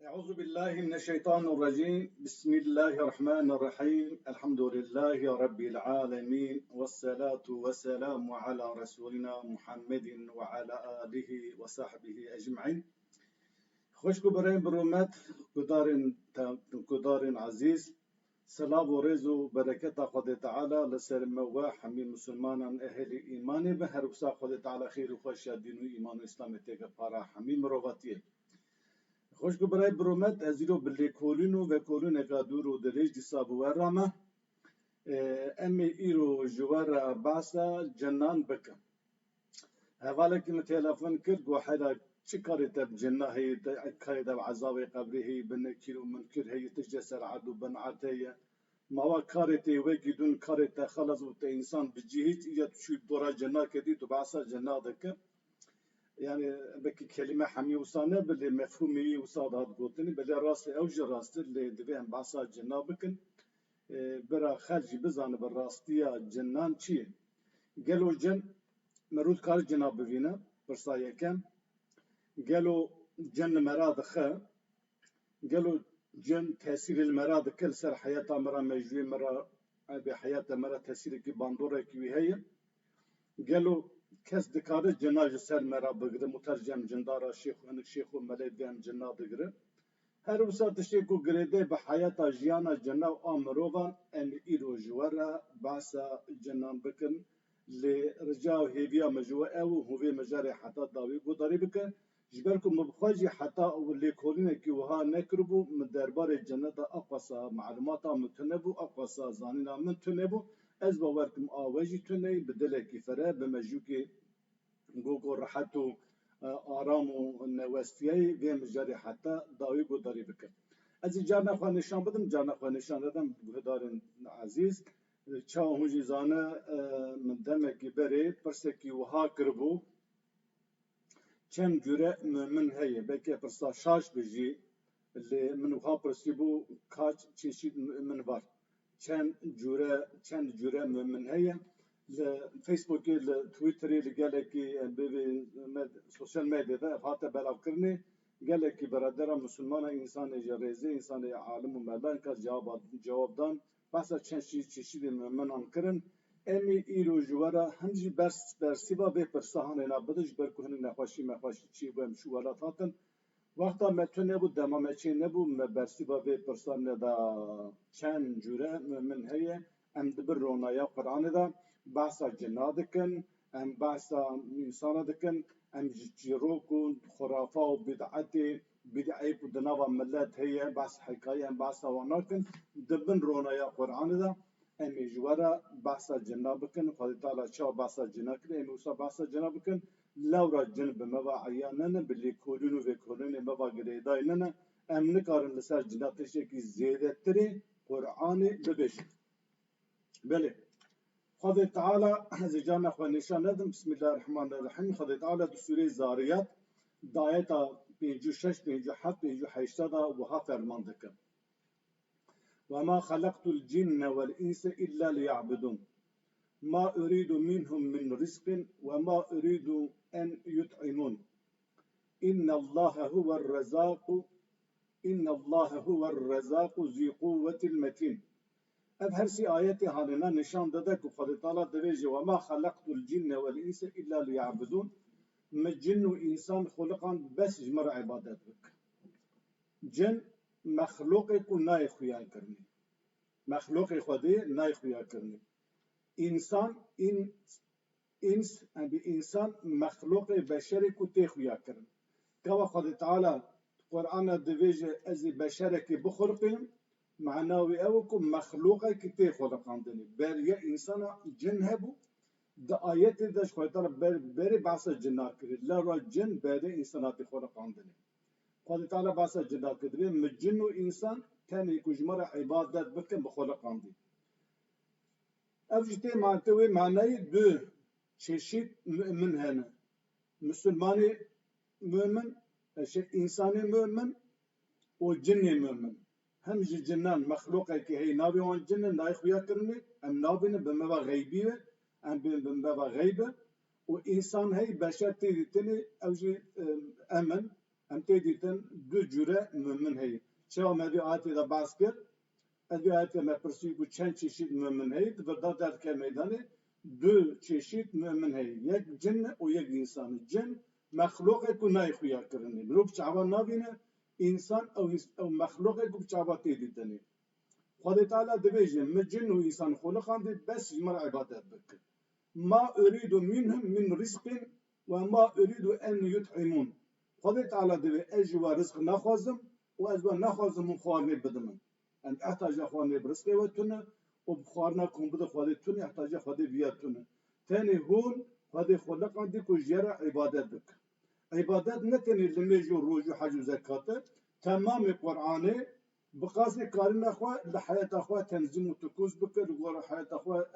أعوذ بالله من الشيطان الرجيم. بسم الله الرحمن الرحيم. الحمد لله رب العالمين، والصلاة والسلام على رسولنا محمد وعلى آله وصحبه أجمعين. خوشكو برين برومت كدارن عزيز. سلام ورزو بركة خد تعالى لسر موا حمي مسلمان أهل إيمان بهر بسا خد تعالى خير وخوش دين وإيمان وإسلام تيجا بارا حمي مرواتيه. خوشگو برای برومت از ایرو بلی کولینو و کولین اگه دورو دریج دیسا بورامه امی ایرو جوار باسا جنان بکن. هواله که تلفن کرد گو حالا چی کاری تب جنه هی کاری تب عذاب قبری هی بنکیر و منکر هی تجسر عدو بنعت هی ما کاری تی وگی دون کاری تا خلاص و تا انسان بجیهیت یا شو برا جنه کدی تو باسا جنه دکن. يعني بك كلمة حمي وصانة باللي مفهومي وصاد هاد قوتني باللي راسي أوج راست اللي دبيهم بعصا جنابكن برا خارجي بزان بالراستيا جنان شي قالوا جن مرود كار جناب بفينا برصايا كم قالوا جن مراد خا قالوا جن تأثير المراد كل سر حياته مرة مجري مرة بحياته مرة تأثير كي باندورة كي هي قالوا کس دکاره جناج سر مرا بگره مترجم جندارا شیخ و انک شیخ و ملید بیم جنا بگره هر وسا تشتی کو گریده به حیات جیانا جنا و آمروان ام ایرو جوارا باسا جنان بکن لی رجاو هیویا مجوه او هوی مجاری حتا داوی گوداری بکن جبرکو مبخواجی حتا او لی کولینه کی وها نکربو مدربار جنت اقواسا معلوماتا متنبو اقواسا زانینا من تنبو از باورکم آواجی تنی بدله کی فره بمجوکی گوگو راحتو آرامو نوستیای و مجاری حتی داوی گوداری بکن. از جانا خواه نشان بدم جانا خواه نشان دادم بهدارن عزیز چاو هجی زانه من دمکی بری پرسکی وها کربو چند جوره من هیه بکی پرسا شاش بجی اللي من وها پرسیبو کاچ چیشید من var چند جوره من هیه فيسبوك تويتر اللي قال لك سوشيال ميديا ده فاتا بلاو كرني قال لك برادر مسلمان انسان جريزي انسان عالم ومدان كاس جواب دان بس چشید من انکرن امی ایرو جوارا همجی برسیبا به پرسهان نبودش برکوهن نخواشی چی بهم شو ولات هاتن وقتا متو نبود دمامه چی نبود برسیبا به پرسان دا چند جوره من هیه ام دبر رونایا قرآن دا بحثا جنا دکن ام بحثا انسان دکن ام جیروکو خرافا و بدعی و دناوا ملت هیه بحث حکایه ام بحثا واناکن دبن رونایا قرآن دا ام جوارا بحثا جنا بکن خواهد تعالی چا بحثا جنا کن ام اوسا بحثا جنا بکن لورا جن بموا عیاننا بلی کولونو و کولونو موا گریدایننا ام نکارن لسر جنا تشکی زیده تری قرآن ببش بله خدا تعالى زجانا خو نشان ندم بسم الله الرحمن الرحيم خدا تعالى سوره زاريات دايتا 56 57 58 وها فرمان دكم وما خلقت الجن والانس الا ليعبدون ما اريد منهم من رزق وما اريد ان يطعمون ان الله هو الرزاق ذي قوة المتين. اب هر سی آیت حالنا نشان داده که خدا تعالی دویجه و ما خلقت الجن والانس الا ليعبدون جن و انسان خلقان بس جمر عبادت بک جن مخلوق کو نای خویا کرنی مخلوق خودی نای خویا کرنی انسان مخلوق بشر کو تی خویا کرن که خدا تعالی قرآن دویجه از بشر کی بخلقیم معناوي اوكم مخلوقه كتي خلقاندني بريا انسان جن هبو دا آيات داش خويتر بري بعصا جنات كري لا را جن بري انسانات خلقاندني قال تعالى بعصا جنات كري مجن انسان كان يكجمر عبادات بكم بخلقاندي افجتي معناتوي معناي دو چشيد مؤمن هنا مسلماني مؤمن انساني مؤمن وجني مؤمن هم جنان مخلوقه كي هي نابي وان جن ناي خويا كرني ام نابين بمبا غيبيه ام بمبا غيبه وانسان هي بشر تيتني او جي امن ام تدیتن دو جوره مؤمن هی چه ما بی آیت دا باز کرد از بی آیت ما پرسی کو چند چیشید مؤمن هی دبردا در که میدانه دو چیشید مؤمن هی یک جن و یک انسان جن مخلوق کو نای خویا کرنی مروب چاوا نبینه انسان او مخلوق کو چاوا تدیتنی خدا تعالی دبیجه مجن و انسان خلقان دی بس جمر عبادت بکر ما أريد منهم من رزق وما أريد أن يطعمون خدا تعالی دبی اجوا رزق نخوازم و اجوا نخوازم من خوارنی بدمن ان احتاج خوارنی برزق و تونه و بخوارنا کن بده خدا تونه احتاج خدا بیاد تونه تاني هون خدا خلقان دی کو جرا عبادت بکر عبادت نتنی لمیجو روجو حج و زکات تمام قرآنه بقاسي كارين أخوة لحياة أخوة تنظيم وتكوز بكر وغور حياة أخوة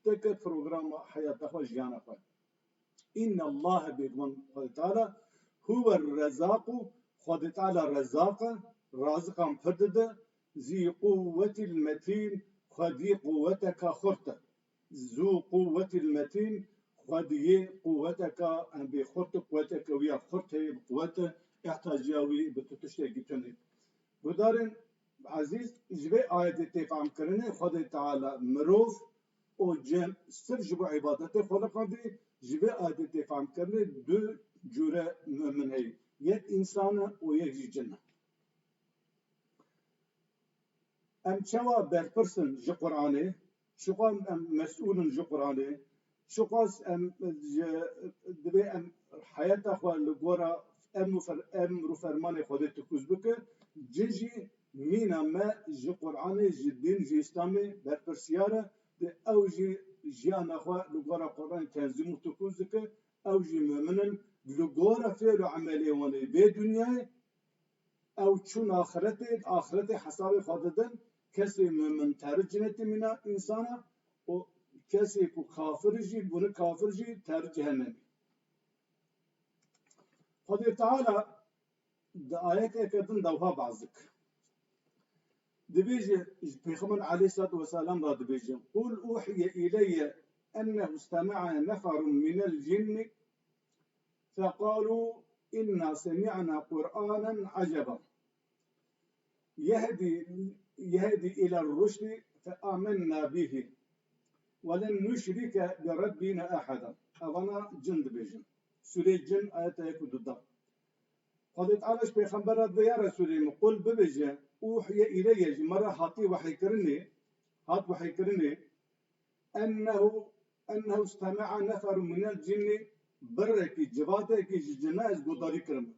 بتكر بروجرام حياة أخوة جيان أخوة إن الله بيقول خد تعالى هو الرزاق خد تعالى رزاق رازقا فردد ذي قوة المتين خدي قوتك خرطة ذو قوة المتين خدي قوتك بخرط قوتك ويا خرطة بقوته احتاجاوي بتتشتكي تني بدارن عزیز جبه آیت تفهم کرنه خدا تعالی مروف و جن سر جبه عبادت خلقان دی جبه آیت تفهم کرنه دو جوره مؤمن هی یک انسان و یک جن ام چوا برپرسن جه قرآنه شقام ام مسئولن جه قرآنه شقاس ام دبه ام حیات اخوان لگورا ام رو فرمان خدا تکوز بکه جنجي مينا ما جي قرآن جي دين جي إسلامي برپرسيارة دي أو جي جيان أخوة لغورا قرآن تنزيم وتكوز دك أو جي مؤمنن لغورا فعل عملي واني بي دنيا أو چون آخرتي حساب خاددن كسي مؤمن ترجنة منا إنسانا و كسي كو كافر جي بون كافر جي ترجهنمي خدا تعالى دا آيات اكدن دوها بعضك دبيجي بيخمن عليه الصلاة والسلام را دبيجي قل أوحي إلي أنه استمع نفر من الجن فقالوا إنا سمعنا قرآنا عجبا يهدي إلى الرشد فآمنا به ولن نشرك بربنا أحدا أظن جن دبيجي سورة الجن آيات يكون ضد قد تعالش بيخبرات بيا رسولي قل ببجة أوحي إلي مرة هاتي وحي كرني أنه استمع نفر من الجن بركي جباتك جناز قداري كرم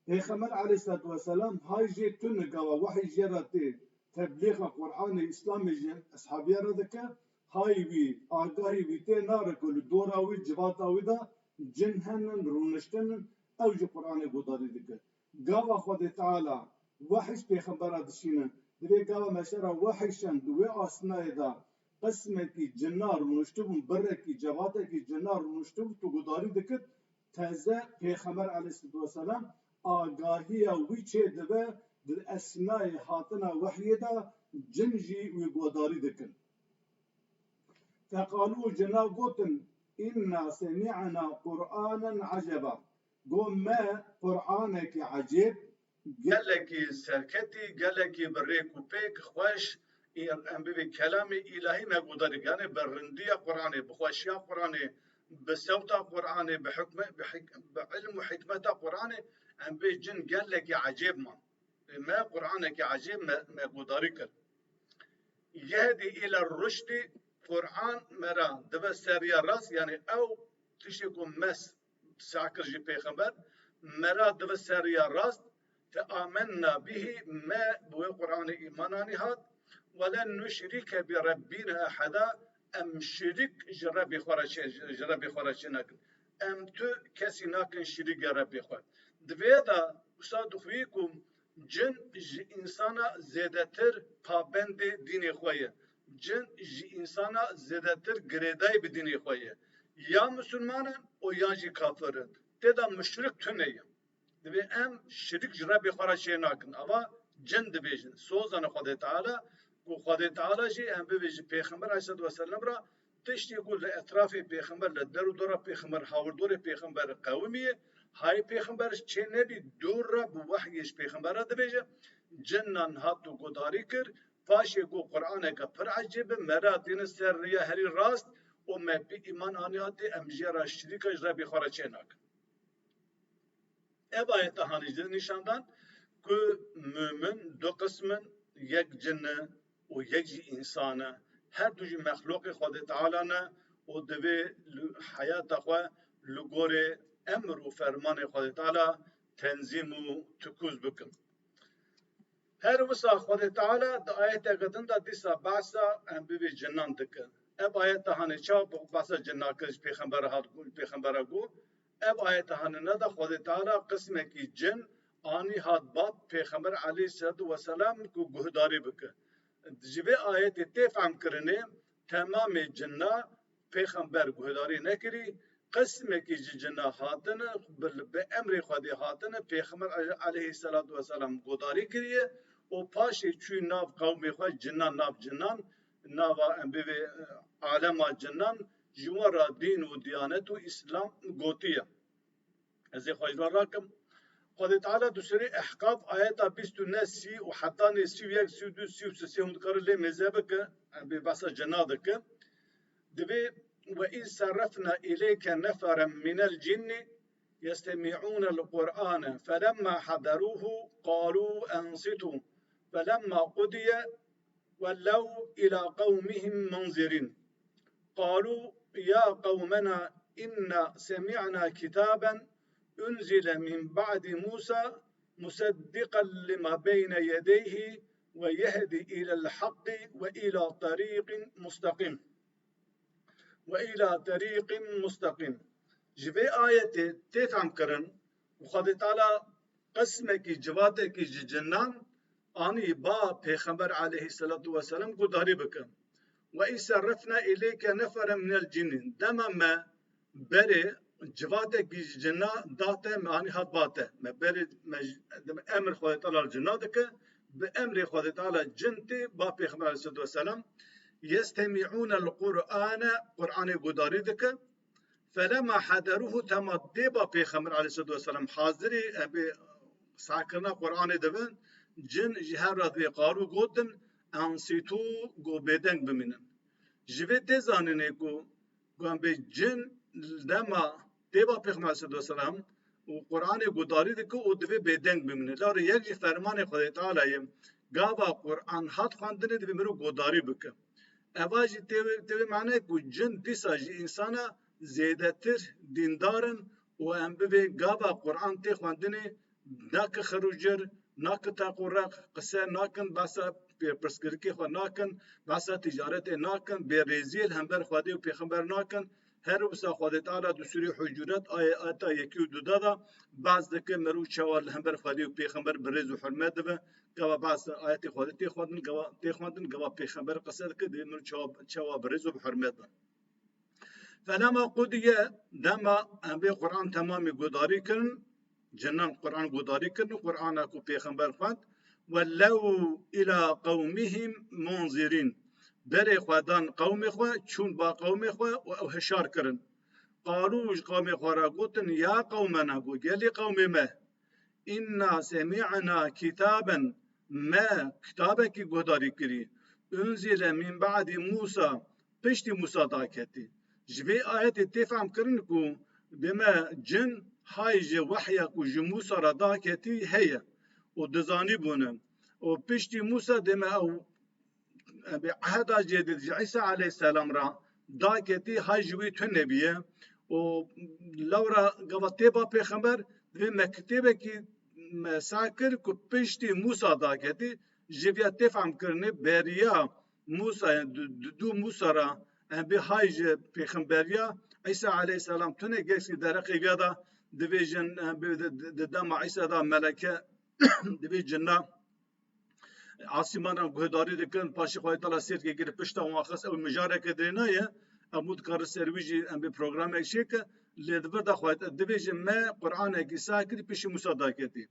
بيخبر عليه الصلاة والسلام هاي جي تنقى وحي جراتي تبليغ القرآن الإسلامي أصحابي ردك هاي بي آقاهي بي تي نارك ولدوراوي جباتاوي دا جنهنن رونشتنن أو جو قرآن قداري دكر قاوا خد تعالى وحش بيخبرات دشينا دبي قاوا مشارا وحشن دوي أصناء دا قسمتي جنار ونشتبون بركي جواتكي جنار ونشتبون تو قداري دكر تازا بيخبر عليه الصلاة والسلام آقاهية ويچه دبا در أسماء حاطنا وحي دا جنجي وقداري دكر فقالوا جنا قوتن إنا سمعنا قرآنا عجبا قوم ما قرآنك عجيب قال لك سركتي قال لك بريك وبيك خوش ام بي كلام الهي ما قدر يعني برنديه قراني بخوشيا قراني بصوت قراني بعلم وحكمه قراني ام بي جن قال لك عجيب ما قرانك عجيب ما قدرك يهدي الى الرشد قران مرا دبا سريا راس يعني او تشيكم مس ساكر جي پیغمبر مرا دبا سريا راس فآمنا به ما بو قرآن إيماناني هاد ولن نشرك بربنا أحدا أم شرك جربي خورش ناكن أم تو كسي ناكن شرك ربي خور دويدا أستاذ خويكم جن إنسانا زيادتر پابند دين خوية جن إنسانا زيادتر گريداي بدين خوية يا مسلمانا او يا جي كافرن تدا مشرك تنيم دبي ام شرك جربي خورشي ناكن اما جن دبيجن سوزن خدا تعالى و خدا تعالى جي ام بيجي پیغمبر عليه الصلاه والسلام را تشتي يقول لاطراف پیغمبر لدر دور پیغمبر هاور دور پیغمبر قومي هاي پیغمبرش چه نبی دور را بو وحیش پیغمبر دبیجه جنان هاتو گداری کر پاشی گو قرآن که پر عجیب مراتین سر ریا هری راست و مپی ایمان آنیاتی امجی را شریکش را بخوره چه ناک ev ayette hanıcı nişandan ki mümin dو قسمن یک جن و یک insanı her ducu mehluk Xwedê Teala ne û divê hayata xwe li gorê emr û fermanê Xwedê Teala tenzîm û tikûz bikin. Her wisa Xwedê Teala di ayeteke din de dîsa behsa em bivê cinan dikin. Ev ayet hanê çawa behsa cinan kir pêxembera hat pêxembera got ev ayete hanine de Xwedê Teala qismekî cin anî hat bat pêxember aleyhisselatu vesselam ku guhdarî bike. Ji vê ayetê tê fehm kirinê temamê cinna pêxember guhdarî nekirî qismekî ji cinna hatine bi emrê Xwedê hatine pêxember aleyhisselatu vesselam guhdarî kiriye û paşê çû nav qewmê xwe cinnan nav cinnan nava em bivê alema cinnan ji wera dîn û diyanet û İslam gotiye. Ez ê xwe rakim Xwedê Teala du surê Ehqaf ayeta 29 û heta 31 32 33 hûn dikarin lê mêze bike em bê behsa cinna dike divê وإذ صرفنا إليك نفرا من الجن يستمعون القرآن فلما حضروه قالوا أنصتوا فلما قضي ولوا إلى قومهم منذرين قالوا يا قومنا إنا سمعنا كتابا أنزل من بعد موسى مصدقا لما بين يديه ويهدي إلى الحق وإلى طريق مستقيم جبه آية تفهم كرن وخد تعالى قسمك جواتك جنان آني با پیغمبر عليه الصلاة والسلام قداري بكم وإذ صرفنا إليك نفرا من الجن دما ما بري جواتك جنا داته معني هات باته ما بري أمر خد تعالى الجنادك بأمر خد تعالى جنتي با پیغمبر عليه الصلاة والسلام يستمعون القرآن قرآن قداري دك فلما حضروه تمدي با پیغمبر عليه الصلاة والسلام حاضري أبي ساكرنا قرآن دبن جن جهر رضي قارو قدن أنسيتو قو بدنگ بمنن جوه تزاننه قو بي جن لما دبا پیغمبر عليه الصلاة والسلام وقرآن قداري دك و دوه بدنگ بمنن لار یک فرمان خدا تعالى قاوا قرآن هات خواندنه دوه مرو قداري بك اواجی تیوی معنی کو جن دیسا جی انسانا زیادتر دیندارن و ام به گاوا قرآن تی خواندنی ناک خروجر ناک تاقورق قصه ناکن باسا پرسکرکی خو ناکن باسا تجارت ناکن به ریزیل همبر خودی و پیغمبر ناکن هر وسا خود تعالی دو سوره حجرات آیات 1 و 2 دا بعض دکه مرو چوال همبر خودی و پیغمبر برز و حرمت ده گوا بعض آیات خودتی خودن گوا تی خودن گوا پیغمبر قصد که دی مرو چوا برز و حرمت ده فلما قضي دما به قرآن تمام گداری کن جنان قرآن گداری کن قرآن کو پیغمبر خواند ولو الى قومهم منذرين بري خدان قوم خو چون با قوم خو او هشار کرن قالوا قوم خو را گوتن یا قومنا گو گلی قوم ما إنا سمعنا كتابا ما كتابك گداری کری انزل من بعد موسى پشت موسى داکتی جوی آیت تفهم کرن کو بما جن هایج وحیا کو موسى را داکتی هي و دزانی بونن و پشت موسى دما او بعهد جديد عيسى عليه السلام را داكتي هاجوي تنبيه و لورا قوتيبا پیغمبر و مكتبه کی مساكر کو پشتي موسى داكتي جويا تفهم کرنه بريا موسى دو موسى را به هاج پیغمبريا عيسى عليه السلام تنه گسي درقي بيدا ديفيجن دم عيسى دا ملكه ديفيجن عاصمانا گهداری دکن پاشی خواهی تلا سیر که گیره پشتا و آخص او مجاره که درینایه امود کار سرویجی ام به پروگرام اکشی که لیدور دا خواهی دویجی ما قرآن اکی ساکری پیش موسا داکتی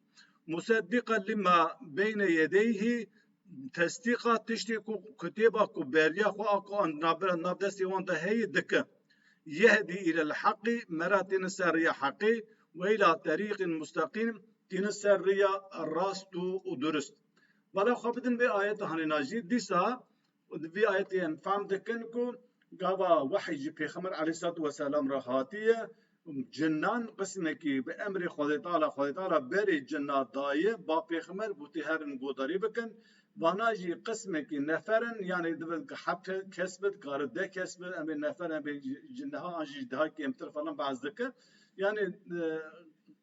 مصدقا لما بین یدیه تصدیقا تشتی کو کتیبا کو بریا خواه کو نابدستی وان دا هی دکه یهدی الى الحق مراتین سر یا حقی وإلى طريق مستقيم تين السرية الراست ودرست بلا خبدن بآيات هاني ناجي ديسا في آيات فهم دكنكو قابا وحي جي بيخمر عليه الصلاة والسلام رهاتية جنان قسمكي بأمر خودي تعالى بري جنات داية با بيخمر بوتهرن قدري بكن باناجي قسمكي نفرن يعني دبل حب كسبت قارده كسبت أمي نفرن أمي جنها أنجي دها كيمتر فلان بعض ذكر يعني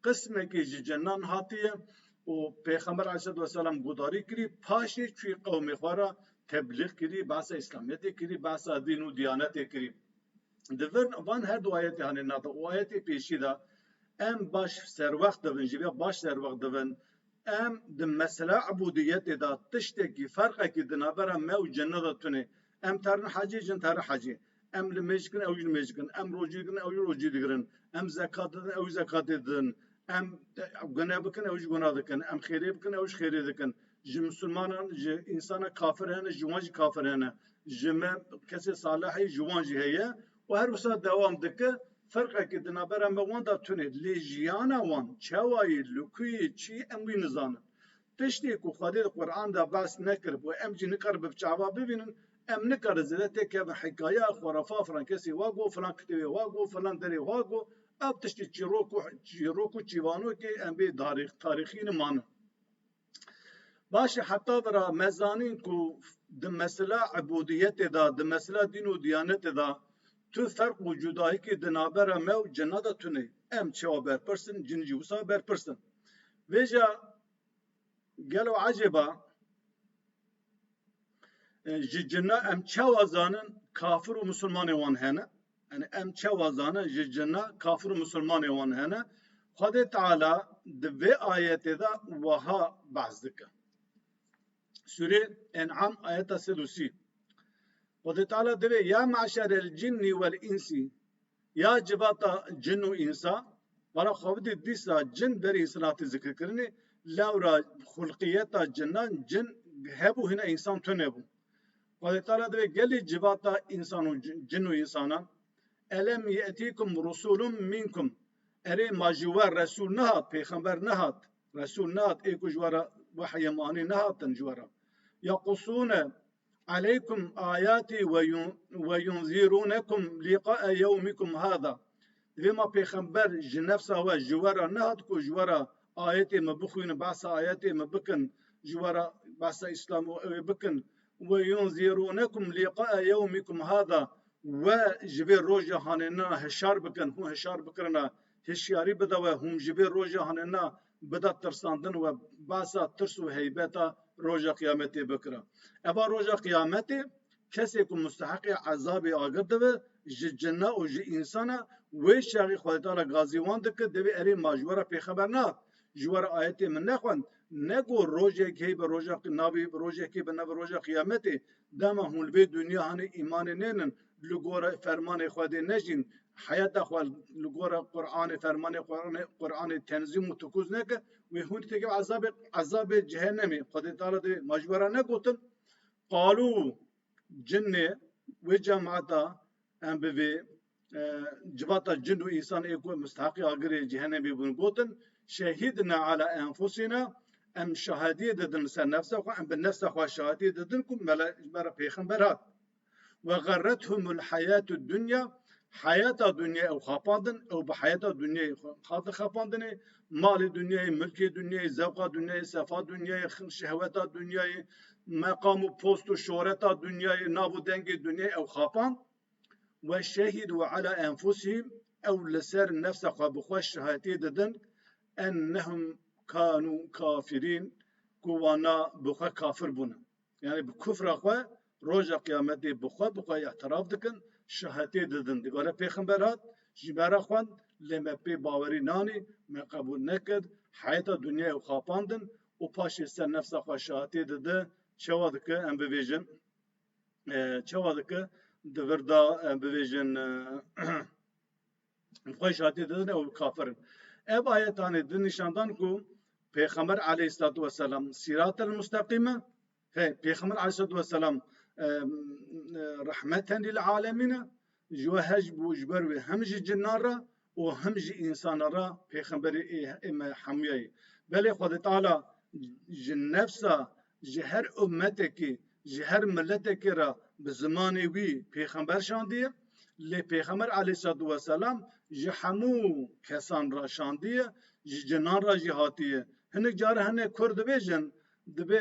قسمكي جي جنان هاتية و پیغمبر علیه السلام گوداری کری پاشی چوی قوم خوارا تبلیغ کری بحث اسلامیت کری بحث دین و دیانت کری دفرن وان هر دو آیت هانی ناتا و آیت پیشی دا ام باش سر وقت دون جبیا باش سر وقت دون ام د مسئله عبودیت دا تشتکی فرقه کی دنابرا مو جنه دا تونه ام ترن حاجی جن تر حاجی ام لمجکن او لمجکن ام روجیکن او روجی دگرن ام زکات دن او زکات دن ام گناه بکن اوش گناه دکن ام خیری بکن اوش خیری دکن جم مسلمانان ج انسان کافر هنه جوان کافر هنه جم کسی صالحی جوان هیه و هر وسط دوام دکه فرقه که دنابر ام وان دا تونه لیجیانا وان چوایی لکوی چی ام وی نزانه تشتی کو خدای قرآن دا بس نکرد و ام جی نکر بچعوا ببینن ام نکر زده که حکایه خرافه فلان کسی واگو فلان کتبی واگو فلان دری واگو اب تشتی چیروکو چیوانو که ام بی تاریخی نمانه باشه حتی برا مزانین کو د مسئله عبودیت دا د مسئله دین و دیانت دا تو فرق وجودایی که دنابر مو جنه دا تونه ام چوا برپرسن جنجوسا برپرسن ویجا گلو عجبا جنه ام چوا زانن کافر و مسلمان وان هنه يعني ام چوا زانه جنه کافر و مسلمان وان هنه خدا تعالی دوی آیت دا وها بحث دکه سوره انعام آیت 33 خدا تعالی دوی یا معشر الجن والانس یا جباتا جن و انسا برا خود دیسا جن بری اصلاحات ذکر کرنه لورا خلقیتا جنان جن هبو هنا انسان تنبو خدا تعالی دوی گلی جباتا انسان و جن و انسانا الم یأتیکم رسول منکم اره ماجوار رسول نهات پیغمبر نهات رسول نهات ایکو جوارا وحی مانی نهاتن جوارا يقصون عليكم آياتي وينذرونكم لقاء يومكم هذا لما پیغمبر جنفسا و جوارا نهات کو جوارا آياتي مبخوين بعث آياتي مبكن جوارا بعث اسلام بكن وينذرونكم لقاء يومكم هذا وجبر روجا هاننا هشار بكن هو هشار بكرنا هشياري بدا وهم جبر روجا هاننا بدا ترساندن و بعثا ترس و هيبتا روجا قيامتي بكرا ابا روجا قيامتي کسی کو مستحق عذاب آگرده و جنه و انسانه و شاقی خواهی تعالی غازیوان دکه دوی اری ماجوره پیغمبر نه جوار آیتی من نخوان نگو روجه که به روجه نابی روجه که به نو روجه قیامتی دما هول به دنیا هنی ایمان نینن لگور فرمان خواهی نجین حیات خوال لگور قرآن فرمان قرآن تنظیم و تکوز نکه و هون تیگه عذاب جهنمی خواهی تعالی دی ماجوره نگوتن قالو جنه و جماعتا ام به جباتا جن و انسان ایکو مستحقی آگری جهنمی بون گوتن شهیدنا على انفسنا ام شهادی ددن سر نفسه خو ام به نفسه خو شهادی ددن کو برا پیغمبرات و غرتهم الحیات الدنیا حیات دنیا او خاپاندن او به حیات دنیا خاطر خاپاندن مال دنیا ملک دنیا ذوق دنیا صفات دنیا شهوات دنیا مقام و پست و شهرت دنیا ناب و دنگ دنیا او خاپان و شهدوا على انفسهم او لسر نفس خو بخوش شهادی ددن انهم كانوا كافرين كوانا بخوا كافر بونا يعني بكفر خو روز قیامت بخوا اعتراف دکن شهادی ددن دیگاره پیغمبرات جبرا خوان لما پی باوری نانی ما قبول نکد حیات دنیا و خاپاندن و پاش سر نفس خو شهادی دده چوا دکه ام بویژن چوا دکه دوردا ام بویژن خو شهادی ددن او کافرن اب آیتانه د نشاندان کو پیغمبر علیه الصلاة والسلام صراط المستقیمه پیغمبر علیه الصلاة والسلام رحمة للعالمين جوهج بوجبر همج جنارة و هم جي إنسان را پیغمبری إما حميي بل خود تعالى جن نفسه جهر أمتك جهر ملتك را بزماني وي پیغمبر شانديه لی پیغمبر علیه الصلاة والسلام جهمو کسان را شاندیه جنان را جهاتیه هنگ جاره هنگ کرد بیجن دبی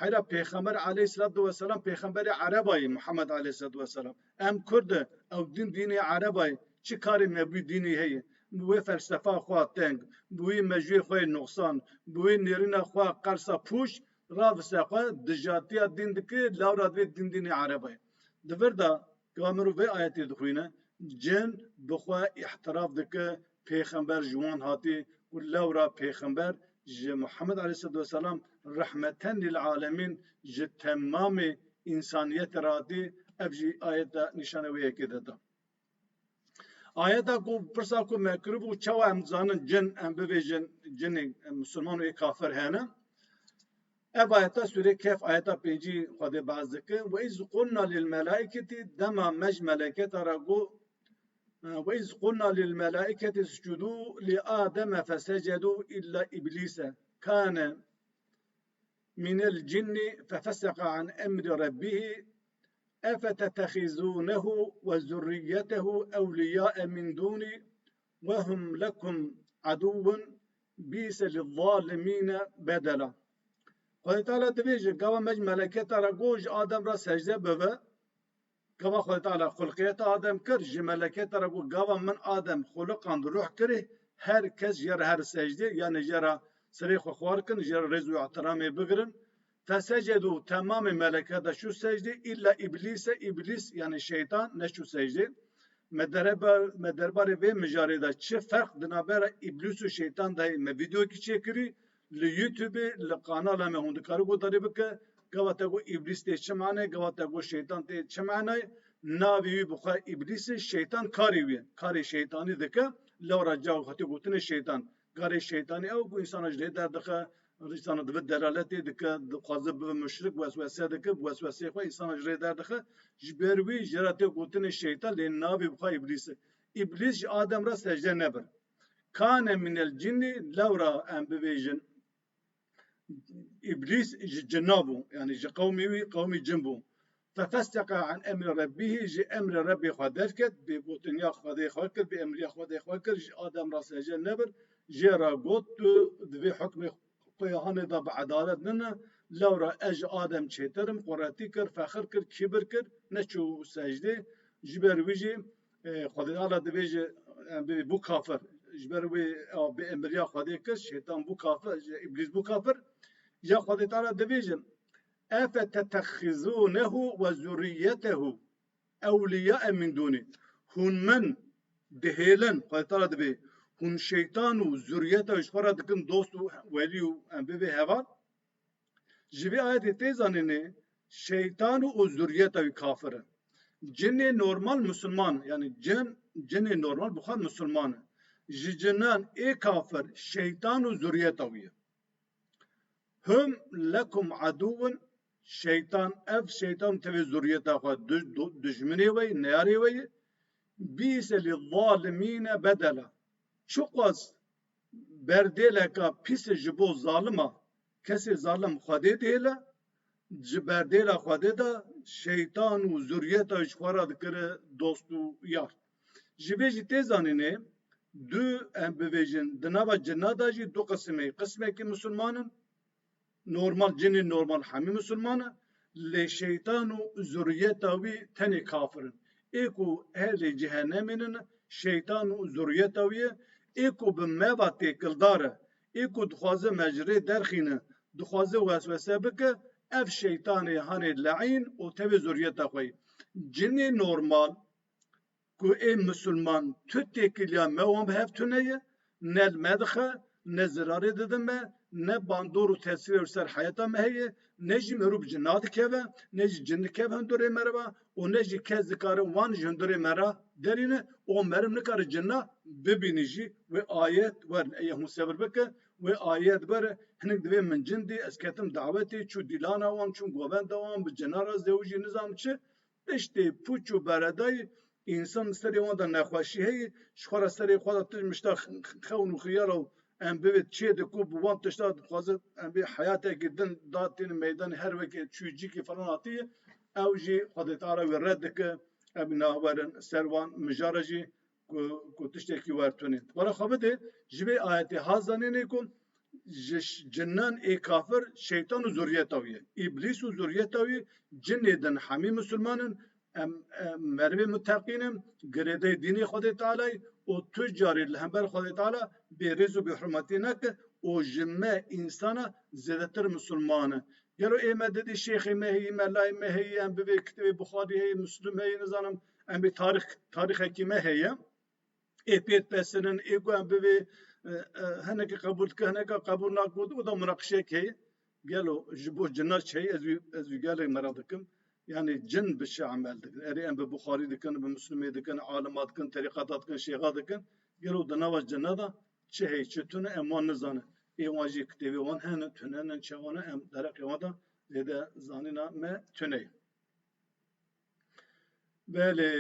حیرا پیغمبر علیه الصلاة والسلام پیغمبر عربای محمد علیه الصلاة والسلام ام کرد او دین عربای چه کاری مبی دینی هی بوی فلسفه خواه تنگ بوی مجوی خواه نقصان بوی نیرین خواه قرصا پوش را بساقه دجاتیه دین دکی لورا دین عربای دورده کامرو به آیتی دخوینه جن بخوا احتراف دکه پیغمبر جوان هاتی و لورا پیغمبر محمد علیه السلام رحمتا للعالمین تمام انسانیت راتی ابجی آیت نشانه ویه که داده آیتا کو پرسا کو مکروب و چوا امزانن جن ام بویجن جن مسلمان و کافر هنه اف آیتا سوره کف آیتا پیجی خود باز که و از قلنا للملائکه دما مج ملائکه راگو و از قلنا للملائکه اسجدوا لآدم فسجدوا الا ابلیس كان من الجن ففسق عن امر ربه افتتخذونه وذريته اولياء من دوني وهم لكم عدو بئس للظالمين بدلا خدا تعالی دبیجه گاوا مج ملکت را گوج آدم را سجده بوه گاوا خدا تعالی خلقیت آدم کر جی ملکت را گو گاوا من آدم خلقاند روح کره هر کس جر هر سجده یعنی جرا سریخ و خوار کن جر رزو احترامی بگرن فسجدوا تمام ملکت شو سجده الا ابلیس یعنی شیطان نشو سجده مدربار و مجاری دا چه فرق دنابر ابلیس و شیطان دا ما ویدیو کی چکری ليوتيوب لقناه ما هندكارو کو داره بک گواتا کو ابلیس ته چمانه گواتا کو شیطان ته چمانه ناوی بخا ابلیس شیطان کاری شیطانی دکه لورا جاو خطی گوتن شیطان کاری شیطانی او کو انسان اجری در دخه انسان د دلالت دکه قاضب مشرک وسوسه دکه وسوسه خو انسان اجری در دخه جبروی جراته گوتن شیطان لین ناوی بخا ابلیس آدم را سجده نبر کان من الجن لورا ام بویجن إبليس جنابه يعني جي قومي جنبه ففسق عن أمر ربه جي أمر ربي خدركت ببوتنيا خدي خدركت بأمريا خدي خدركت جي آدم راس جن نبر جي راقوت دبي حكم قيهان دا بعدالة ننا لو را أج آدم چهترم قراتي كر فخر كر كبر كر نشو سجده جبر ويجي خدي الله دبي جي بو كافر جبر وي بأمريا خدي كر شيطان بو كافر إبليس بو كافر يا خدي تعالى دبيجن أفتتخذونه وذريته أولياء من دوني هن من دهيلن خدي تعالى دبي هن شيطان وذريته إشخارا دكن دوست وليو أنبي هوا جبي آيات تيزانيني شيطان وذريته كافر جن نورمال مسلمان يعني جن نورمال بخار مسلمان جنان اي كافر شيطان وذريته هم لكم عدو شيطان اف شيطان تبي ذريته دجمني وي ناري وي بيس للظالمين بدلا شو قص بردلك بيس جبو ظالمه كسي ظالم خدي ديلا جبرديلا خدي دا شيطان وذريته اشخارا دكر دوستو يار جبيجي تيزانيني دو ام بيجن دنابا جنادا جي دو قسمه كي مسلمانن normal cinin normal hami Müslümanı le şeytanu zürriyetavi teni kafirin. Eko ehli cehenneminin şeytanu zürriyetavi eko bimeva tekildare eko duhaze mecri derkhine duhaze vesvese bike ev şeytani hani la'in o tevi zürriyetavi. Cini normal ku Müslüman tüt tekilya mevam hef tüneye nel medhe ne zirarı dedime ne bandoru tesir ser hayata mehye ne ji merub cinnat keve ne ji cinn keve hundure merva o ne ji kez dikare wan jundure mera derine o merim ne kar cinna bibinici ve ayet var eyhum sever beke ve ayet var hinek dve min cindi esketim daveti çu dilana wan çu goven devam bi cenara zewji nizam çi işte puçu bereday insan isteri ona da nexweşî heye ji xwe re serê xwe de tişta xewn û xiyar û em bivê çê diku bi wan tişta dixwaze em bê heyatekê din da tên meydanê her wekê çûyicîkê falan hatiye ew jî Xwedê Teala wê red dike em nawerin ser wan mijara jî ku tiştekî wertûnê. Wara xwe bidê ji vê ayetê hazanênê ku ji cinnan ê kafir şeytan û zuriyeta wî ye. İblîs û zuriyeta wî cinê din hemî Müslümanin em merivê muteqînin girêdeyê dînê Xwedê Teala'yê û tu carî li hember Xwedê Teala bêrêz û bêhurmetî neke û ji me însana zêdetir Müslüman e. Gelo ême didî şêxê me heye, melayê me heye, em bivê kitêbê Buxarî heye, Müslüm heye, nizanim em bê tarîxekî me heye. Ê pêt pesinin, ê ku em bivê hinekî qebûl dike, hineka qebûl nake û da münaqişeyek heye. Gelo ji bo cinna çi heye ez vî gelek merak dikim. Yani cin bi şi amel dikin. Erê em bi Buxarî dikin, bi Müslümê dikin, alima dikin, terîqata dikin, şêxa dikin. Gelo di nava cinna da çi heye, çi tune em wan nizanin. Ê wan jî kitêbê wan hene, tunenin çawana em dereqê wan da zêde zanîna me tune. Belê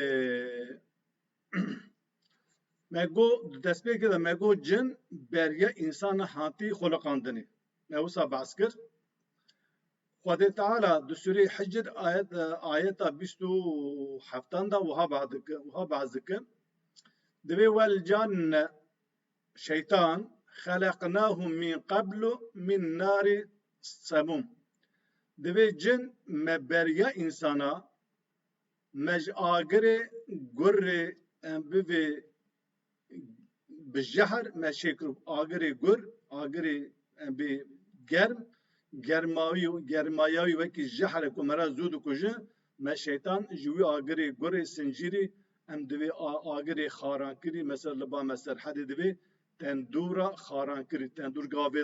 me got destpêkê de me got cin beriya insana hatî xweliqandinê. Me wisa behs kir. Xwedê Teala di Sûreyê Hicr ayeta 27 da wiha behs dike. Divê wel canne şeytan xeleqnahu min qablu min narî semûm. Divê cin me beriya insana me ji agirê gurê em bivê bi jehr me şêkirû agirê gur, agirê em bê germ, germaya wî wekî jehrê ku me re zû dikuje, me şeytan ji wî agirê gurê sincîrî em divê agirê xarankirî mesela li ba me serhedê divê tendûra xarankirî. Tendûr gavê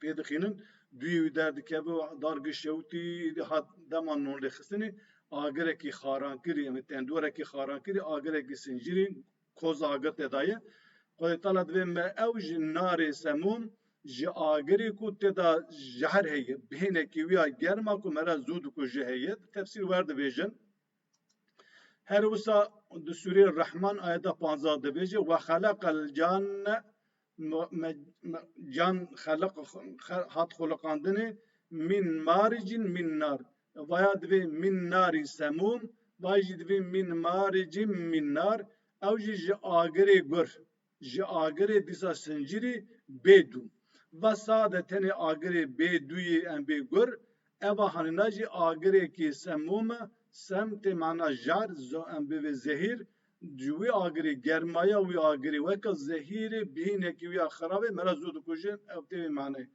pê dixînin duyê wî derdikeve dargî şewtî hat dema non lê xistinê agirekî xarankirî em tendûrekî xarankirî agirekî sincîrî koz agir tê daye. Xwedê Teala divê me ew ji narê semûm ji agirê ku tê da jehr heye bihênekî wî ya germa ku me re zû dikuje heye tefsîr wer dibêjin. Her wisa di Sûreyê Rahman ayeta 15 dibêje ve xeleqel canne can hat xweliqandinê min maricin min nar. Vaya divê min narî semûm, vay jî divê min maricin min nar. Ew jî ji agirê gur, ji agirê dîsa sincîrî bêdû. Ve sade tenê agirê bêdûyê em bê gur, eva hanîna jî agirêkî semûm e, sem tê mana jar, em bivê zehîr, ji wî agirê germaya wî agirê weke zehîrê bihînekî wî ya xirabê me re zû dikujin ew tê vê manayê.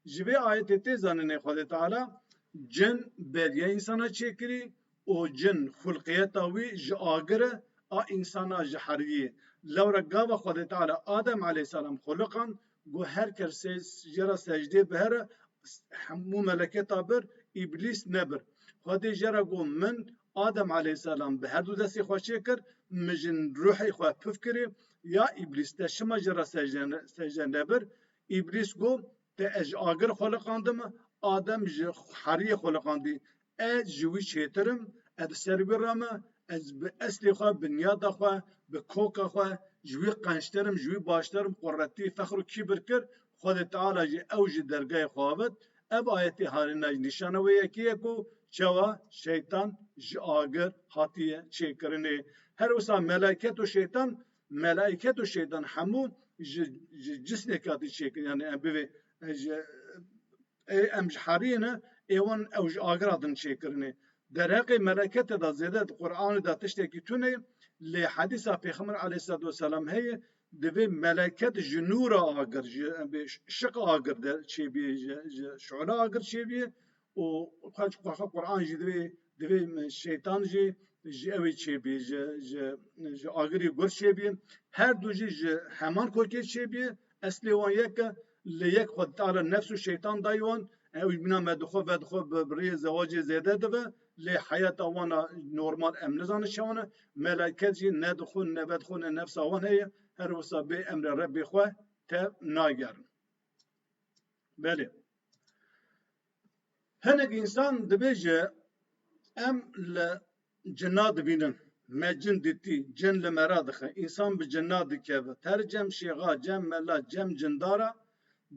Ji vê ayetê tê zanînê Xwedê Teala cin beriya insana çêkirî û cin xulqiyeta wî ji agir e a insana ji heriyê. Lewra gava Xwedê Teala Adem aleyhisselam xweliqan gu her kes jera secdê bihere hemû meleketa bir îblîs nebir. Xwedê jera gu min Adem aleyhisselam bi her du destê xwe çêkir min jin ruhê xwe pif kirî ya îblîs te şima jera secde nebir. İblîs gu te ez ji agir xweliqandim Adem ji heriyê xweliqandî. Ez ji wî çêtirim, ez ser wî rame, ez bi eslê xwe, bi niyada xwe, bi koka xwe ji wî qençterim, ji wî başterim, quretî, fexr û kîbir kir. Xwedê Teala jî ew ji dergahê xwe avêt. Ev ayetê harîna nîşana wê yekî ye ku çawa şeytan ji agir hatiye çêkirinê. Her wisa meleket û şeytan hemû ji cisnekê hatî çêkirin. Yani em bivê em ji heriyê ne êwan ew ji agir hatin çêkirinê. Derheqê meleketê da zêde Qur'anê da tiştekî tune lê hedîsa Pêxember aleyhissalatu vesselam heye divê meleket ji nûra agir ji şiq agir de çêbîye ji şu'la agir çêbîye û Qur'an jî divê şeytan jî ji ew çêbîye ji agirê gur çêbîye. Her du jî ji heman kokê çêbîye. Eslê wan yek e lê yek Xwedê Teala nefs û şeytan dayî wan ew bîna me dixwe bi birêyê zewacê zêde dibe lê heyata wan normal em nizanin çawan e meleket jî ne dixwin ne vedixwin ne nefsa wan heye her wisa bê emre Rebbê xwe tev nagerin. Belê. Hinek însan dibêje em li cinna dibînin. مجن دیتی جن لمرادخه انسان به جنات دکه ترجم شیغا جم ملا جم جندارا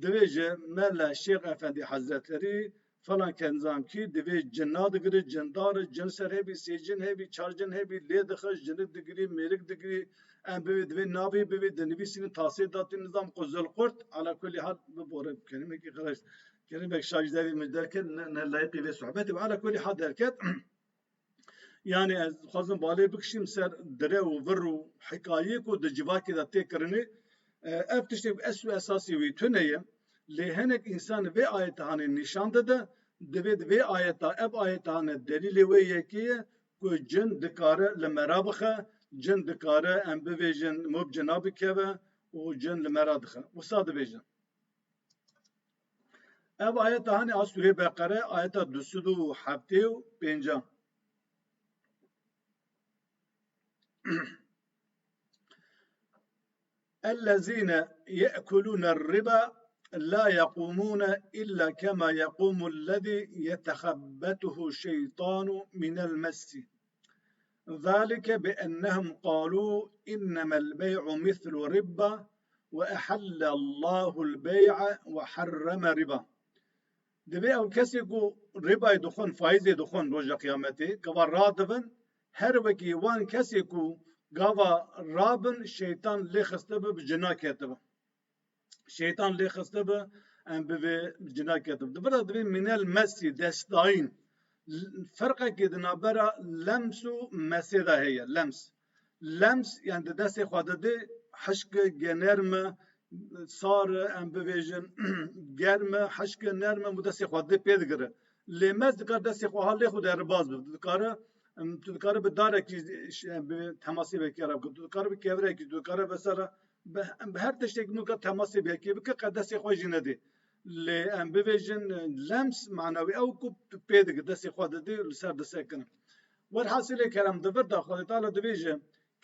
دویجه ملا شیخ افندی حضرتleri falan kenzam ki devi cennet digri cendar cinser hebi sejin hebi charjin hebi ledxaj cinik digri merik digri em bevi devi navi bevi denvisinin tahsilatı nizam kuzel kurt ala kulli hal bu bore kelime ki خلاص kelime şaj devi müderken ne layıkı ve sohbeti ve ala kulli hal derket yani xazım bale bikşim ser dere u virru hikaye ku de civaki da tekrini ev tiştek esu esası ve tüneye lehenek insan ve ayetahane nişanda da deved ve ayeta ev ayetahane delili ve yekiye ku cin dikare le merabxe cin dikare em bevejin mob cenabı keve o cin le meradxe o sad bejin ev ayetahane az sure Bekare ayeta 275 الذين يأكلون الربا لا يقومون إلا كما يقوم الذي يتخبطه الشيطان من المس ذلك بأنهم قالوا إنما البيع مثل ربا وأحل الله البيع وحرم ربا دبي أو كسيكو ربا يدخون فايز يدخون رجع قيامتي كبار رادبن هر وكي وان كسيكو قاوا رابن شيطان لي خستبه بجنا كاتبه شيطان لي خستبه ام بجنا كاتبه دبر دبي من المسي دستاين فرقه كدنا برا لمسو مسيده هي لمس يعني دسي خدده حشك جنرم صار ام بفيجن جرم حشك نرم مدسي خدده بيدغره لمس دكار دسي خو حال خود درباز دكاره تذكر بداره کی به تماسی بکره تذكر به کبره کی تذكر به سر به هر تشتک نو که تماسی بکی به قدس خوی جنده ل ام بویژن لمس معنوي او کو پید قدس خو ده سر د سکن ور حاصل کلام د ور داخل تعالی د ویژه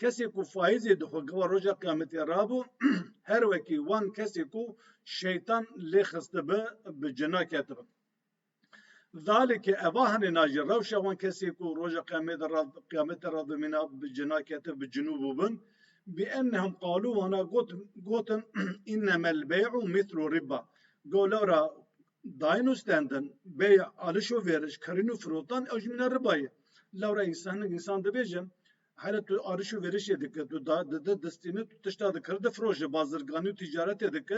کسی کو فایز د خو گور رجا قیامت رابو هر وکی وان کسی کو شیطان لخست به جنا کتب ذلك أباهن ناجر روشة وان كسيكو روجا قيامت الرب من بجناكة بالجنوب بن بأنهم قالوا وانا قوتن إنما البيع مثل ربا قولوا را داينو ستاندن بيع علشو فيرش كرينو فروتان أوج من الرباية لو را إنسان دبيجم حالة علشو فيرش يدك دستيني تشتاد كرد فروجة بازرگاني تجارت يدك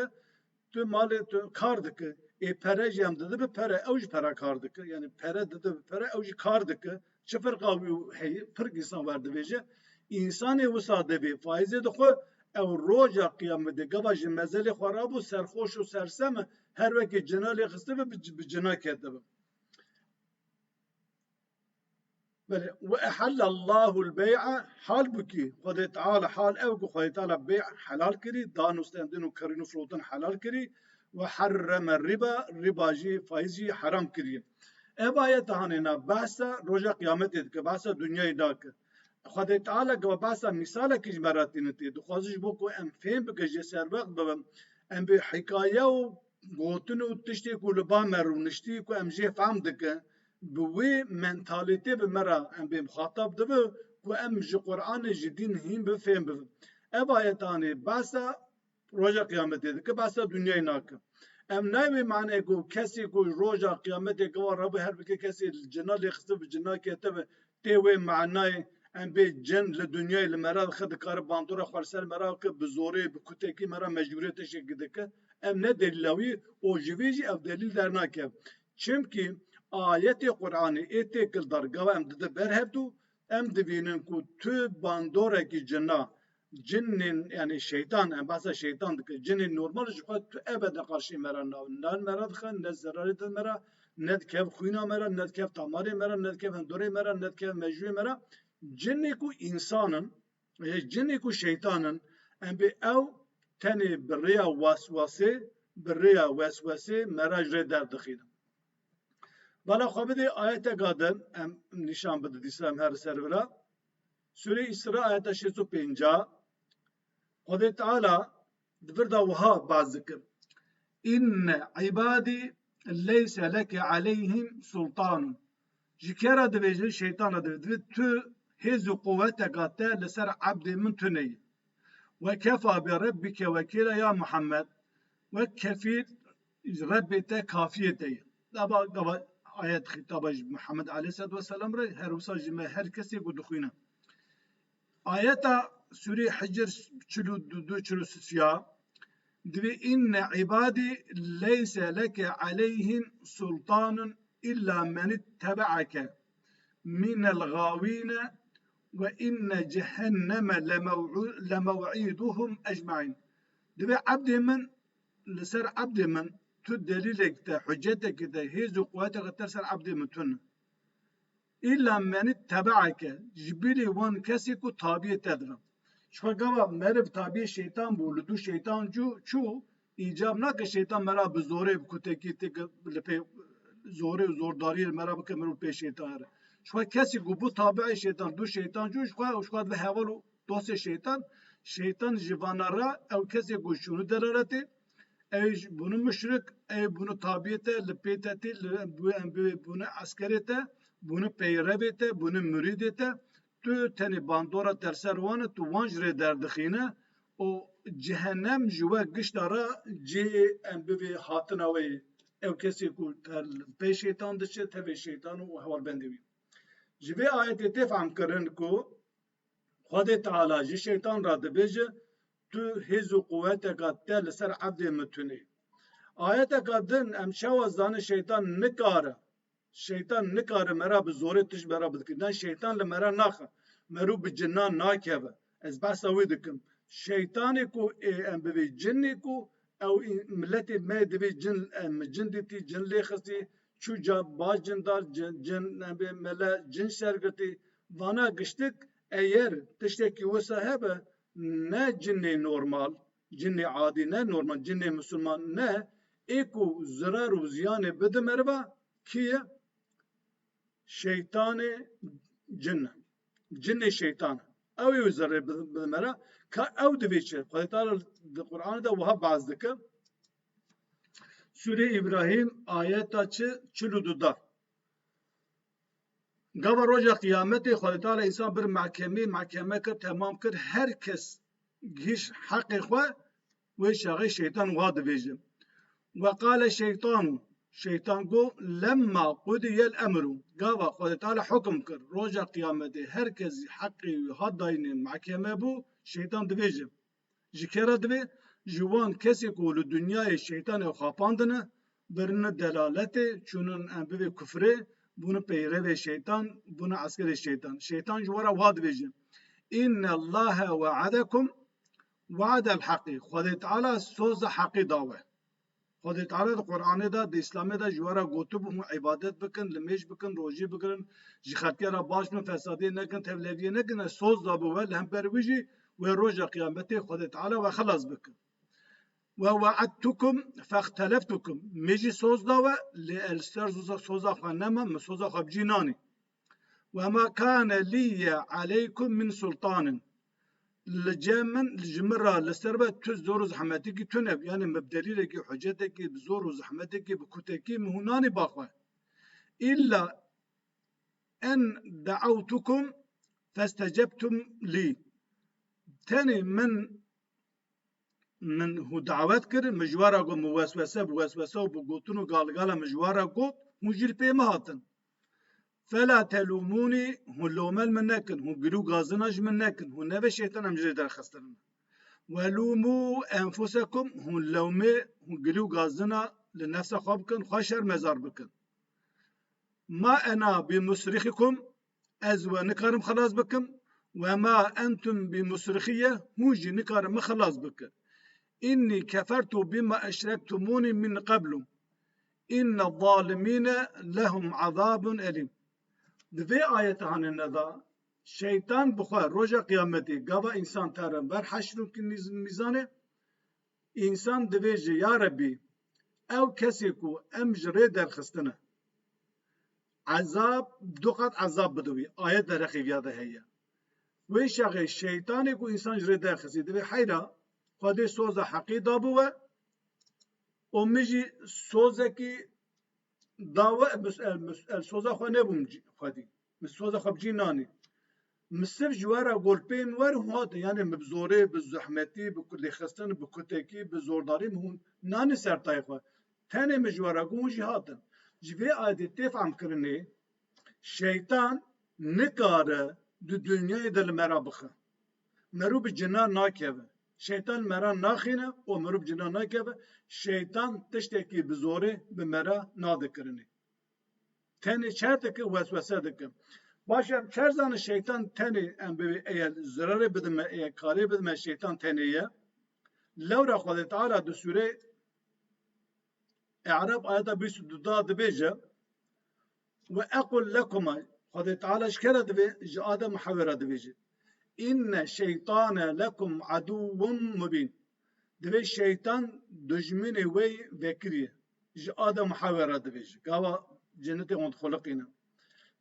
تو مال تو کار دکه ای پره جام داده به پره اوج پره کار دکه یعنی پره داده به پره اوج کار دکه چه فرق آوی هی فرق insan vardı bece insanı vusade bir faize de xo ev roja kıyamete gavajı mezeli xarabu serxoş u sersem her veki cenali xiste ve bir cena ketebe بله وأحل الله البيع حال بكي خد تعالى حال أوك خد تعالى بيع حلال كري دانو ستندنو كرينو فروتن حلال كري وحرم الربا جي فايزي حرام كري أبايا تهانينا بحثا رجا قيامت دك بحثا دنيا داك خد تعالى قوا بحثا مثالا كيج مراتين تي دخوازش بوكو ام فين بكجي سربق ببم ام بحكاية و قوتنو تشتي كولبا مرو نشتي كو ام جي فهم دك بوی منتالیتی به مرا ام به مخاطب دبه و ام جی قرآن جدین هیم به فهم به اف آیتانی باسا روزا قیامتی که باسا دنیای ناک ام نمی معنی کو کسی کو روزا قیامتی که رب هر بک کسی جنا لخصب جنا کتب تیوی معنی ام به جن لدنیای لمرا خد کار باندورا خرسل مرا که بزوری بکوتکی مرا مجبوریت شکده که ام نه دلیلوی او جویجی اف دلیل در ناکه چمکی آیت قرآنی ایتی کل درگاه ام ده برهبدو ام دبینن کو تو باندوره کی جنا جنن یعنی شیطان ام بحث شیطان که جنن نورمال جخواد تو ابد قرشی مرا نان مرا دخن نه ضرارت مرا نه کف خوینا مرا نه کف تماری مرا نه کف دوری مرا نه کف مجوی مرا جنی کو انسانن جنی کو شیطانن ام به او تنی بریا وسوسه مرا جره در دخیدم Bana xabidi ayete gaden em nişan bide disem her servera Sure İsra ayete 650 Xudi Teala dvirda waha bazıkır İnne ibadi leyse leke aleyhim sultanun Jikera deveci şeytana deveci tu هز قوتك لسر عبد من تني وكفى بربك وكيلا يا محمد وكفيل ربك كافيتي طبعا آيات خطاب محمد عليه الصلاة والسلام هر وسا جمع هر كسي قد خوينا آيات سورة حجر چلو دو چلو سفيا دبي إن عبادي ليس لك عليهم سلطان إلا من اتبعك من الغاوين وإن جهنم لموعيدهم أجمعين دبي عبد من لسر عبد من تدليلك تا حجتك تا هيزو قواتك ترسل عبد من تن إلا من اتبعك جبري وان كسيكو طابية تدرم شو قوا مرب طابية شيطان بولدو شيطان جو شو إيجاب ناك شيطان مرا بزوري بكتكي تك لپي زوري وزورداري مرا بكمرو بي شيطان شو كسي قبو طابع شيطان دو شيطان جو شو قد بهاولو دوس شيطان جوانا را او كسي قشونو درارتي اي bunu müşrik, bunu tabiyete, lepeteti, bunu askerete, bunu peyrevete, bunu müridete, tu teni bandora terservanı tu vanjre derdixine, o cehennem juve giştara ce embivi hatına ve ev kesi ku pe şeytan dışı teve şeytanı o havar bendevi. Jive ayeti tefam kırın ku Xwedê Teala ji şeytan ra dibêje tu hêz û quvveteka te li ser ebdê min tunî. Ayeteka din em şewa zanî şeytan nikare mera bi zorê tij bera bidikin. Şeytan li mera naxe. Merû bi cinnan nakeve. Ez behsa wê dikim. Şeytanê ku em bivê cinnê ku ew milletê me divê cin dîtî, cin lê xistî, çû baş cindar, cin mele cin şergirtî, vana giştik eğer tiştekî wisa hebe ne cinnê normal, cinnê adî ne normal, cinnê Müslüman ne êku zirar û ziyanê bide merva kiye? Şeytanê cinne. Cinnê şeytan. Ew ê zerrê bide mera ka ew divê çi. Xwedê Teala di Qur'anê de wiha baz dike. Sûre İbrahim ayeta çil du. Gava roja kıyametê Xwedê Teala insan bir mahkeme kir temam kir herkes giş haqqê xwe wê şaxê şeytan wa dibêje. Ve qale şeytan go lemma qudiyel emru gava Xwedê Teala hukm kir roja kıyametê herkes haqqê hat dayînê mahkeme bû şeytan dibêje. Ji kere dibe ji wan kesê ku li dünyayê şeytanê xapandine birine delaletê çûnin em bivê kufrê bunu peyrevê şeytan, bunu askerê şeytan. Şeytan ji wara wa dibêje. İnne Allâhe we'adekum we'adel haqqî. Xwedê Teala soza haqqî dawe. Xwedê Teala di Qur'anê da, di İslamê da ji wara gotibû hûn ibadet bikin, li mêj bikin, rojî bikirin, ji xelkê baş bin, fesadiyê nekin, tevleviyê nekin, soz da bi we li hember wî jî wê roja kıyametê Xwedê Teala we xelas bikin. Ve wa'adtukum fexteleftukum. Mêjî soz da we li el ser soza xwe nema, min soza xwe bicî nanî. Ve ma kâne liyye aleykum min sultanin. Li cem min ji min ra li ser ve tu zor û zehmetekî tunev. Yani me bi delîlekî, hüccetekî, bi zor û zehmetekî, bi kutekî min hûn nanî ba xwe. İlla en da'awtukum festecebtum li. Tenê min hû davet kirin, min ji wara got min weswese û bi gotin û galgala min ji wara got, hûn jî li pê me hatin. Fela telûmûnî hûn lomel min nekin, hûn girû gazina ji min nekin, hûn neve şeytan em ji rê derxistin. Ve lûmû enfusekum hûn lewmê hûn girû gazina li nefsa xwe bikin, xwe şermezar bikin. Ma ena bi musrixikum ez we nikarim xelas bikim ve ma entum bi musrixiyye hûn jî nikarim me xelas bikin. İnni kefertu bima eşrektumûni min qablu. İnne zâlimîne lehum azâbun elim. Di vê ayetê hanene da şeytan bi xwe roja kıyametê gava insan terin ber heşrû mîzanê insan dibêje ya Rebbî ew kesê ku em ji rê derxistine ezab du qet ezab bide wî ayet de rexîviya de heye. Wê şaxê şeytanê ku insan ji rê derxistî divê heyra Xwedê soza heqî dabû we û min jî sozekî dawe soza xwe nebûm Xwedî. Min soza xwe bicî nanî. مصف جوارا گلپین ور هات یعنی مبزوره بزحمتی بکلی خستن بکتکی بزورداری مهون نانی سرتای خو تنه مجوارا گونجی هاتن جوی آیدی تفهم کرنی şeytan nikare du dünyayı del mera bıxı. Meru bi cina nakeve. Şeytan mera naxine o meru bi cina nakeve. Şeytan tişteki bi zori bi mera nadikirini. Teni çerteki vesvese dikim. Başım çerzanı şeytan teni en bir eğer zararı bidime eğer kari bidime şeytan teniye. Levra Xwedê Teala du Sûre E'rab ayeta 22 dibêje وأقول لكم خذ تعالى شكرا دبي آدم محاورة دبيجي إن الشيطان لكم عدو مبين دبي الشيطان دجمني وي ذكري آدم محاورة دبيجي قاوا جنتي عند خلقنا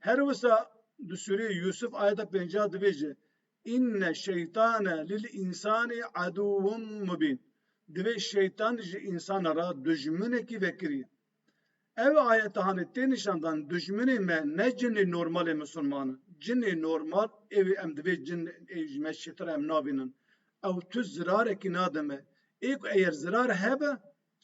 هروسا دسوري يوسف آيات بنجا دبيجي إن الشيطان للإنسان عدو مبين دبي الشيطان جي إنسان را دجمني كي ذكري ev ayetahane te nişandan düşmeni me ne cinni normal Müslümanı. Cinni normal evi em dibe cin meşşetir em nabinin. Ev tu zirare ki nademe. İlk eğer zirar hebe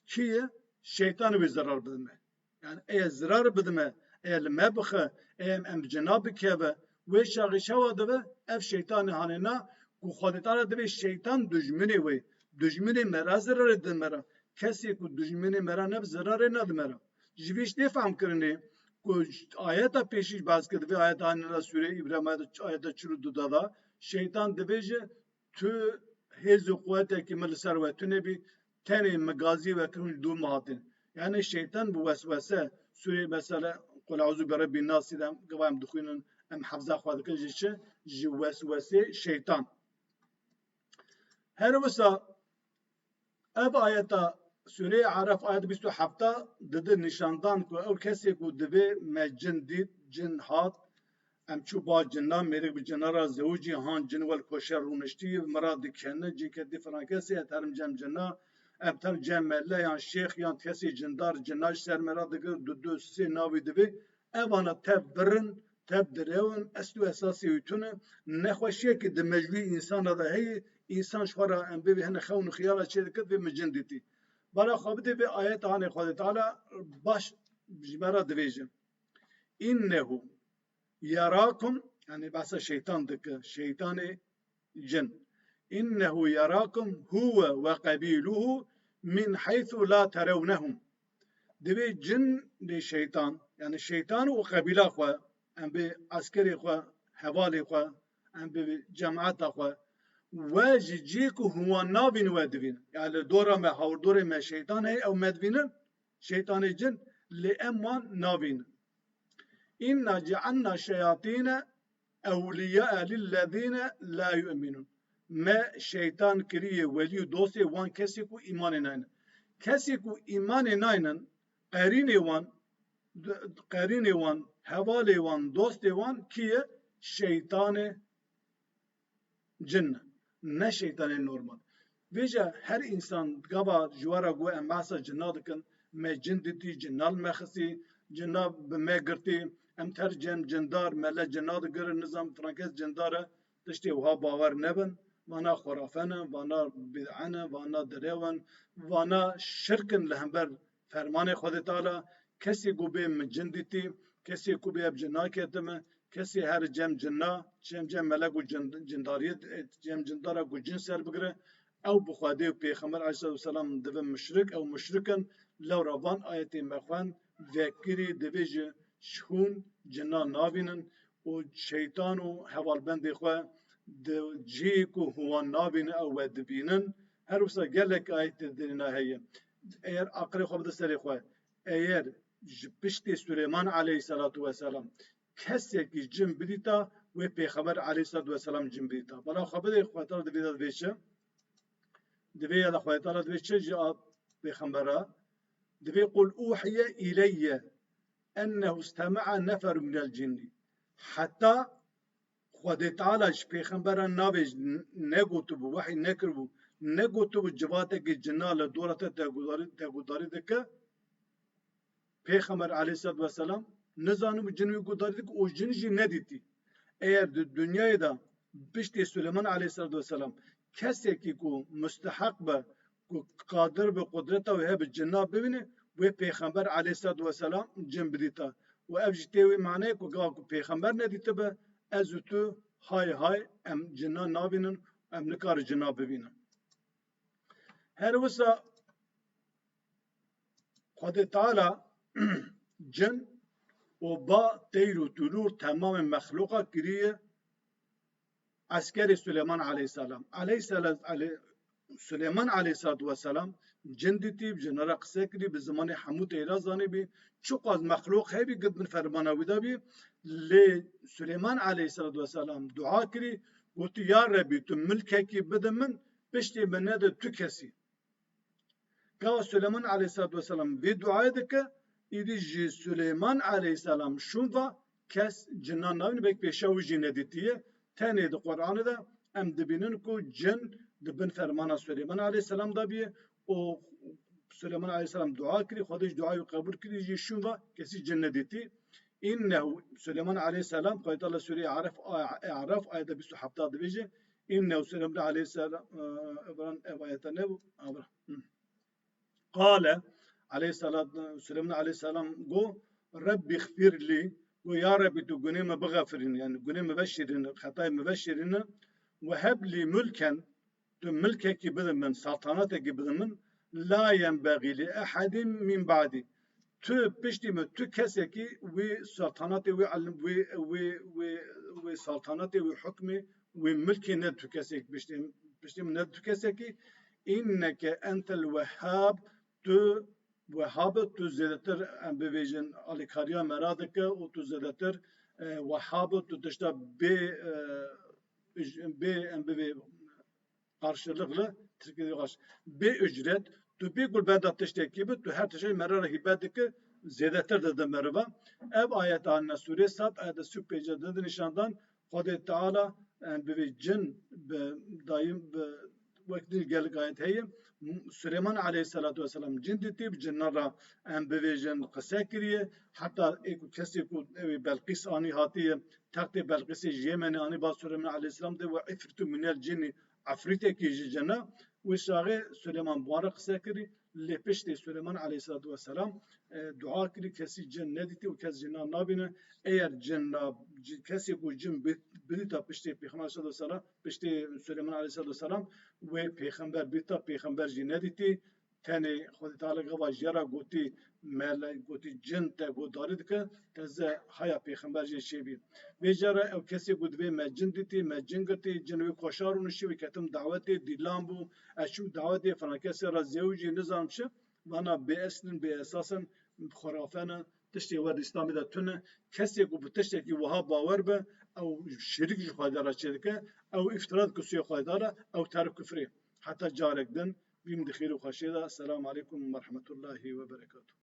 ki şeytanı bir zarar bidime. Yani eğer zirar bidime eğer mebxe eğer em cenabı keve ve şağı şava dibe ev şeytanı hanena ku xodetara dibe şeytan düşmeni ve düşmeni mera zarar edimera. Kesi ku düşmeni mera ne zarar edimera. جویش نفهم کرنی که آیت پیشش باز کرد و آیت آنها سوره ابراهیم آیت چلو دو دادا şeytan dibêje tu hêz û quweteke me li ser we tu nebî tenê megazî ve kirin dû mihatin yani şeytan bu vesvese Sûrê mesela Kul eûzû bi rebbin nasî de giva em dixwînin em hefza xwe dikin ji çi ji veswesê şeytan her wisa ev ayeta Sûre Araf ayet 27 dedi nişandan ku ev kesê ku divê me cin dît cin hat em çû ba cinna mêrik bi cinara zewcî han cin wel koşer rûniştî mira dikene cînketî filan kesê terim cem cinna em ter cem melle yan şêx yan kesê cindar cinna ji ser mera dikir du sê navê divê evana tev birin tev direwin eslû esasê wî tune nexweşiyekê di mecbî insana da heyê insan ji xwe ra em bêvî hene xewn û xiyala çê dikir vê min cin dîtî Bana xwedê vê ayetanê Xwedê Teala baş ji me re dibêje innehu yarakum yani bahsa şeytan dike şeytanê cin innehu yarakum huve ve qabiluhu min haythu la terewnehum divê cin lê şeytan yani şeytan û qabîla xwe em bê askerê xwe hevalê xwe em bê cemaata xwe ve ji cî ku hûwan nabîn we dibînin yani li dora me hawrdorê me şeytan heye ew me dibînin şeytanê cin lê em wan nabînin inna cealna şeyatîne ewliyaa lillezîne la yu'minûn me şeytan kiriye welî dostê wan kesê ku îmanê naynin kesê ku îmanê naynin qerînê wan hevalê wan dostê wan kî ye şeytanê cin ne şeytanê normal vêja her insan gava ji wara gu em behsa cinna dikin me cin dîtî cinnal me xistî cinna bi me girtî em ter cem cindar me le cinna digirin nizam filankes cindar e tiştê wiha bawer nebin vana xurafene vana bid'ane vana direwin vana şirkin li hember fermanê Xwedê Teala kesê ku bê min cin dîtî kesê ku bê ev cinna ketime kesê her cem cinna cem melek û cindariyê cem cindara ku cin ser bigire ew bi Xwedê û Pêxember aleyhissalatu vesselam divin müşrik ew müşrikin lewra van ayetê me xwend vekirî divê ji hûn cinna nabînin û şeytan û hevalbendê xwe di cî ku hûwan nabînin ew we dibînin her wisa gelek ayetê dirîna heye eğer aqilê xwe bide serê xwe eğer ji piştê Süleyman aleyhissalatu vesselam kesekî cin bidîta wê Pêxember aleyhissalatu vesselam cin bidîta bela xwe bidê Xwedê Teala divê de divê çi divê ya da Xwedê Teala divê çi ji Pêxembera divê qul uhiye ileyye ennehu istema'a neferun minel cinni heta Xwedê Teala ji Pêxembera navê ne gotibû wehî nekiribû ne gotibû civatekî cinna li dora te tegudarî dike Pêxember aleyhissalatu vesselam nizanibû cin wî gudarî dike û cin jî nedîtî eğer dünyayı da pişti Süleyman Aleyhisselatü Vesselam keseki ku müstehak be ku kadir be kudreta ve hep cenab bibini ve Peygamber Aleyhisselatü Vesselam cin bidita ve ev jitevi mane ku Peygamber ne dite be ezutu hay em cinna nabinin em nikar cinna bibinin. Her vasa Kudu Teala cin o ba teyru tulur tamamen mehluka kiriye askeri Süleyman Aleyhisselam. Süleyman Aleyhisselatü Vesselam cinditi cenara kısa kiri bir zamanı hamut eyrazani bi çok az mehluk hebi gıdın fermana vida bi le Süleyman Aleyhisselatü Vesselam dua kiri gotu ya Rabbi tu mülkeki bidimin pişti benne de tükesi. Ka Süleyman Aleyhisselatü Vesselam ve dua edike İdi Süleyman Aleyhisselam şunva kes cinnan navini bek peşavu cineditiye tenedi Kur'an'ı da em dibinin ku cin dibin fermana Süleyman Aleyhisselam da bir o Süleyman Aleyhisselam dua kiri Xudiş duayı kabul kiri şunva kesi cinnediti innehu Süleyman Aleyhisselam Kayıtallah Sure-i A'raf ayette 27'da dibece innehu Süleyman Aleyhisselam ev ayette ne bu? Kale Aleyhisselam Süleyman Aleyhisselam go Rabbi gfirli go ya Rabbi tu günahımı bağfirin yani günahımı beşirin hatayımı beşirin ve hebli mülken tu mülkeki bidimin saltanateki bidimin la yenbagi li ahadim min ba'di tu piştimi tu keseki ve saltanatı ve saltanatı ve hükmü ve mülki ne tu kesek piştimi ne tu keseki inneke entel vehhab tu Vehhabı tu zedetir em bivejin alikariya meradike o tu zedetir vehhabı tu tişta be em bive karşılıklı Türkiye'de karşı be ücret tu bir gulbeda tişteki bi tu her tişe merara hibedike zedetir dedi merva ev ayet anne sure sat ayet süpece dedi nişandan Kudu Teala em bive cin daim vakti gelik ayet heyim Süleyman Aleyhisselatü Vesselam cinditi bir cinnara em bivejin kısa kiriye hatta kesi ku Belkis ani hatiye takti Belkis'i Yemen'i ani bas Süleyman Aleyhisselam de ve ifritu minel cinni afrite ki cenna ve şağı Süleyman buara kısa kiri lepeşte Süleyman Aleyhisselatü Vesselam dua kiri kesi cennediti ve kesi cinna nabine eğer cenna kesi ku cin bidita pişte Peygamber Aleyhisselatü Vesselam pişte Süleyman Aleyhisselatü Vesselam ve Peygamber bita Peygamber cinediti tane Kudu Teala gava jara goti mele goti cin te godari dike teze haya Peygamber şebi ve jara ev kesi gudve me cinditi me cingati cinvi koşarun şi ve ketim daveti dilambu eşu daveti falan kesi razevci nizamçı bana be eslin be esasen khurafana tişti ve İslam'da da tüne kesi bu tişti ki vaha baver be ev şirk jihadara çedike ev iftirat kusuya khadara ev tarif küfri hatta carekden bim dixir ve xaşida. Selamun aleyküm ve rahmetullahi ve berekatuhu.